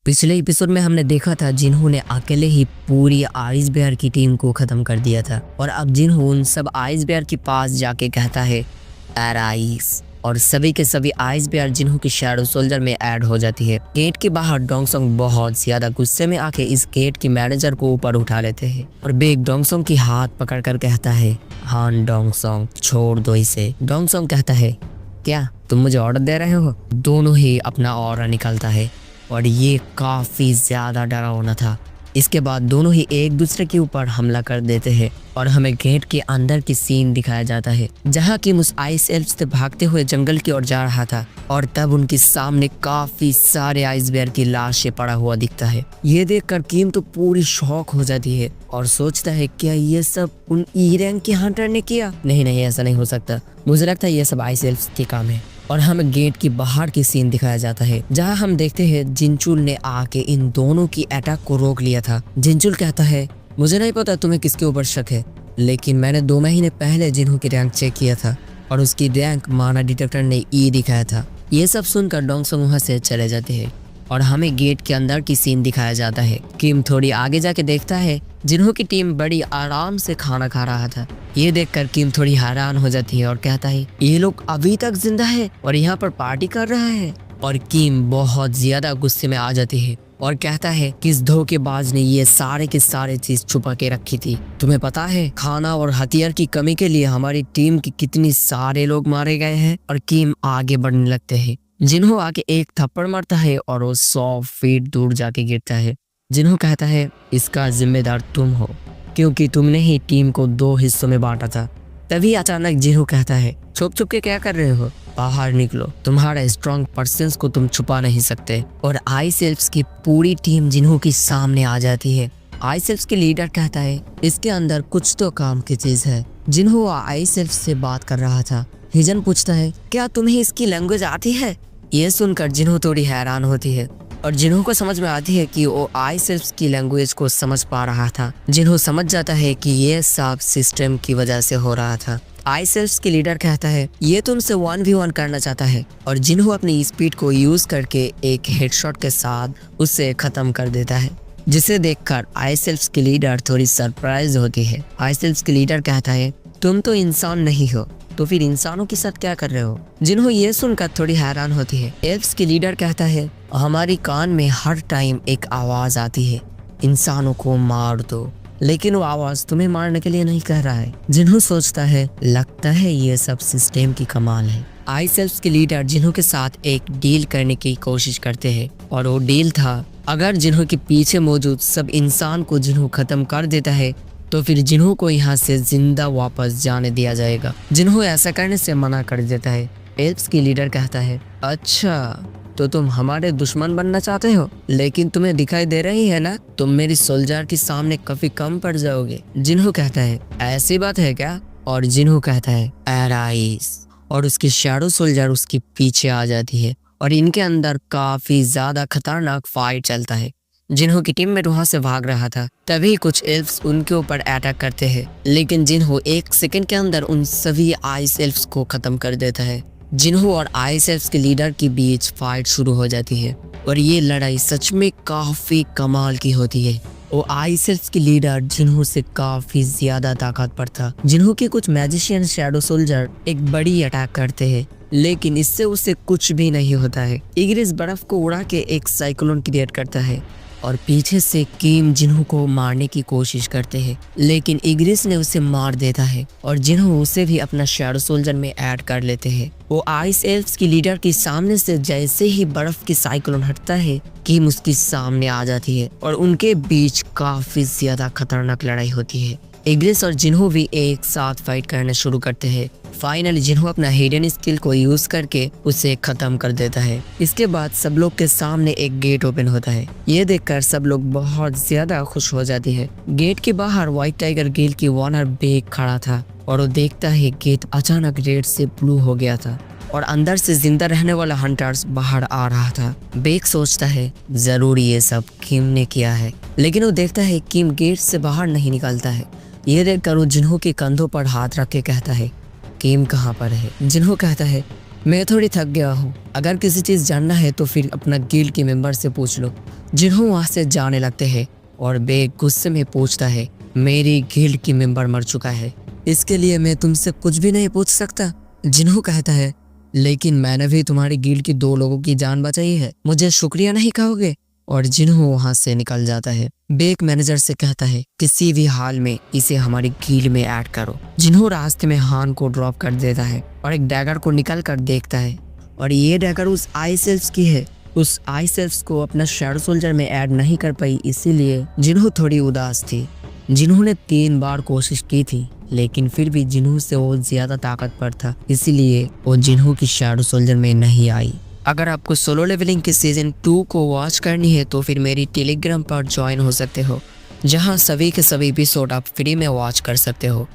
पिछले एपिसोड में हमने देखा था जिन्होंने अकेले ही पूरी आइस बेयर की टीम को खत्म कर दिया था और अब जिन्हों उन सब आइस बेयर के पास जाके कहता है एराइस और सभी के सभी आइस बेयर जिन्हों की शैडो सोल्जर में ऐड हो जाती है। गेट के बाहर डोंगसोंग बहुत ज्यादा गुस्से में आके इस गेट के मैनेजर को ऊपर उठा लेते हैं और बेग डोंगसोंग की हाथ पकड़कर कहता है हान डोंगसोंग छोड़ दो इसे। डोंगसोंग कहता है क्या तुम मुझे ऑर्डर दे रहे हो। दोनों ही अपना ऑरा निकालता है और ये काफी ज्यादा डरावना था। इसके बाद दोनों ही एक दूसरे के ऊपर हमला कर देते हैं और हमें गेट के अंदर की सीन दिखाया जाता है जहाँ किम उस आइस एल्फ से भागते हुए जंगल की ओर जा रहा था और तब उनके सामने काफी सारे आइस बेयर की लाशें पड़ा हुआ दिखता है। ये देखकर किम तो पूरी शॉक हो जाती है और सोचता है क्या ये सब उन ई रैंक के हंटर ने किया। नहीं ऐसा नहीं हो सकता, मुझे लगता है ये सब आइस एल्फ के काम है। और हमें गेट की बाहर की सीन दिखाया जाता है जहां हम देखते हैं जिनचुल ने आके इन दोनों की अटैक को रोक लिया था। जिनचुल कहता है मुझे नहीं पता तुम्हें किसके ऊपर शक है, लेकिन मैंने 2 महीने पहले जिन्हों की रैंक चेक किया था और उसकी रैंक माना डिटेक्टर ने ई दिखाया था। ये सब सुनकर डोंगसोंग वहां से चले जाते हैं और हमें गेट के अंदर की सीन दिखाया जाता है। किम थोड़ी आगे जाके देखता है जिन्हों की टीम बड़ी आराम से खाना खा रहा था। ये देखकर किम थोड़ी हैरान हो जाती है और कहता है ये लोग अभी तक जिंदा है और यहाँ पर पार्टी कर रहा है। और किम बहुत ज्यादा गुस्से में आ जाती है और कहता है किस धोखेबाज ने ये सारे के सारे चीज छुपा के रखी थी। तुम्हें पता है खाना और हथियार की कमी के लिए हमारी टीम के कितनी सारे लोग मारे गए हैं। और किम आगे बढ़ने लगते हैं। जिन्हों आके एक थप्पड़ मारता है और वो 100 फीट दूर जाके गिरता है। जिन्हों कहता है इसका जिम्मेदार तुम हो क्योंकि तुमने ही टीम को 2 हिस्सों में बांटा था। तभी अचानक जिन्हों कहता है छुप के क्या कर रहे हो, बाहर निकलो, तुम्हारा स्ट्रॉन्ग पर्सन्स को तुम छुपा नहीं सकते। और आइस एल्फ्स की पूरी टीम जिन्हों की सामने आ जाती है। आइस एल्फ्स के लीडर कहता है इसके अंदर कुछ तो काम की चीज है। जिन्हों आइस एल्फ्स से बात कर रहा था। हिजन पूछता है क्या तुम्हें इसकी लैंग्वेज आती है। ये सुनकर जिन्हों थोड़ी हैरान होती है और जिन्हों को समझ में आती है कि वो आइस एल्फ्स की लैंग्वेज को समझ पा रहा था। जिन्हों समझ जाता है कि ये सब सिस्टम की वजह से हो रहा था। आइस एल्फ्स के लीडर कहता है ये तुमसे 1v1 करना चाहता है और जिन्हों अपनी स्पीड को यूज करके एक हेडशॉट के साथ उसे खत्म कर देता है, जिसे देखकर आइस एल्फ्स की लीडर थोड़ी सरप्राइज होती है। आइस एल्फ्स के लीडर कहता है तुम तो इंसान नहीं हो तो फिर इंसानों के साथ क्या कर रहे हो। जिन्हों ये सुनकर थोड़ी हैरान होती है। एल्फ्स के लीडर कहता है हमारी कान में हर टाइम एक आवाज आती है इंसानों को मार दो, लेकिन वो आवाज तुम्हें मारने के लिए नहीं कह रहा है। जिन्हों सोचता है लगता है ये सब सिस्टम की कमाल है। आइस एल्फ्स के लीडर जिन्हों के साथ एक डील करने की कोशिश करते हैं और वो डील था अगर जिन्हों के पीछे मौजूद सब इंसान को जिन्हों खत्म कर देता है तो फिर जिन्हों को यहाँ से जिंदा वापस जाने दिया जाएगा। जिन्हों ऐसा करने से मना कर देता है। एल्फ्स की लीडर कहता है अच्छा तो तुम हमारे दुश्मन बनना चाहते हो, लेकिन तुम्हें दिखाई दे रही है ना तुम मेरी सोल्जर के सामने काफी कम पड़ जाओगे। जिन्हों कहता है ऐसी बात है क्या। और जिन्हों कहता है एराइस और उसकी शैडो सोल्जर उसके पीछे आ जाती है और इनके अंदर काफी ज्यादा खतरनाक फाइट चलता है। जिन्हों की टीम में वहां से भाग रहा था तभी कुछ एल्फ्स उनके ऊपर अटैक करते हैं, लेकिन जिन्हों 1 सेकंड के अंदर उन सभी आइस एल्फ्स को खत्म कर देता है। जिन्हों और आइस एल्फ्स के लीडर के बीच फाइट शुरू हो जाती है और ये लड़ाई सच में काफी कमाल की होती है। वो आइस एल्फ्स के लीडर जिन्हों से काफी ज्यादा ताकतवर था। जिन्हों के कुछ मैजिशियन शैडो सोल्जर एक बड़ी अटैक करते हैं, लेकिन इससे उसे कुछ भी नहीं होता है। इग्रिस बर्फ को उड़ा के एक साइक्लोन क्रिएट करता है और पीछे से किम जिन्हों को मारने की कोशिश करते हैं, लेकिन इग्रिस ने उसे मार देता है और जिन्हों उसे भी अपना शैडो सोल्जर में ऐड कर लेते हैं। वो आइस एल्फ्स की लीडर के सामने से जैसे ही बर्फ की साइक्लोन हटता है किम उसके सामने आ जाती है और उनके बीच काफी ज्यादा खतरनाक लड़ाई होती है। इग्रिस और जिन्हों भी एक साथ फाइट करना शुरू करते हैं। फाइनली जिन्हों अपना हिडन स्किल को यूज करके उसे खत्म कर देता है। इसके बाद सब लोग के सामने एक गेट ओपन होता है। ये देखकर सब लोग बहुत ज्यादा खुश हो जाती है। गेट के बाहर व्हाइट टाइगर गिल्ड की वॉनर बेग खड़ा था और वो देखता है गेट अचानक रेड से ब्लू हो गया था और अंदर से जिंदा रहने वाला हंटर्स बाहर आ रहा था। बेग सोचता है जरूर ये सब किम ने किया है, लेकिन वो देखता है किम गेट से बाहर नहीं निकलता है। ये देखकर वो जिन्हों के कंधों पर हाथ रख के कहता है किम कहाँ पर है। जिन्हों कहता है मैं थोड़ी थक गया हूँ, अगर किसी चीज जानना है तो फिर अपना गिल्ड के मेंबर से पूछ लो। जिन्हों वहाँ से जाने लगते हैं और बेक गुस्से में पूछता है, मेरी गिल्ड की मेंबर मर चुका है, इसके लिए मैं तुमसे कुछ भी नहीं पूछ सकता। जिन्हों कहता है, लेकिन मैंने भी तुम्हारी गिल्ड की 2 लोगों की जान बचाई है, मुझे शुक्रिया नहीं कहोगे? और जिन्हों वहाँ से निकल जाता है। बेक मैनेजर से कहता है, किसी भी हाल में इसे हमारी गिल्ड में ऐड करो। जिन्हों रास्ते में हान को ड्रॉप कर देता है और एक डैगर को निकल कर देखता है और ये डैगर उस आइस एल्फ की है। उस आइस एल्फ को अपना शैडो सोल्जर में ऐड नहीं कर पाई, इसीलिए जिन्हों थोड़ी उदास थी। जिन्होंने 3 बार कोशिश की थी, लेकिन फिर भी जिन्हों से वो ज्यादा ताकतवर था, इसीलिए वो जिन्हों की शैडो सोल्जर में नहीं आई। अगर आपको सोलो लेवलिंग के सीजन 2 को वॉच करनी है तो फिर मेरी टेलीग्राम पर ज्वाइन हो सकते हो, जहां सभी के सभी एपिसोड आप फ्री में वॉच कर सकते हो।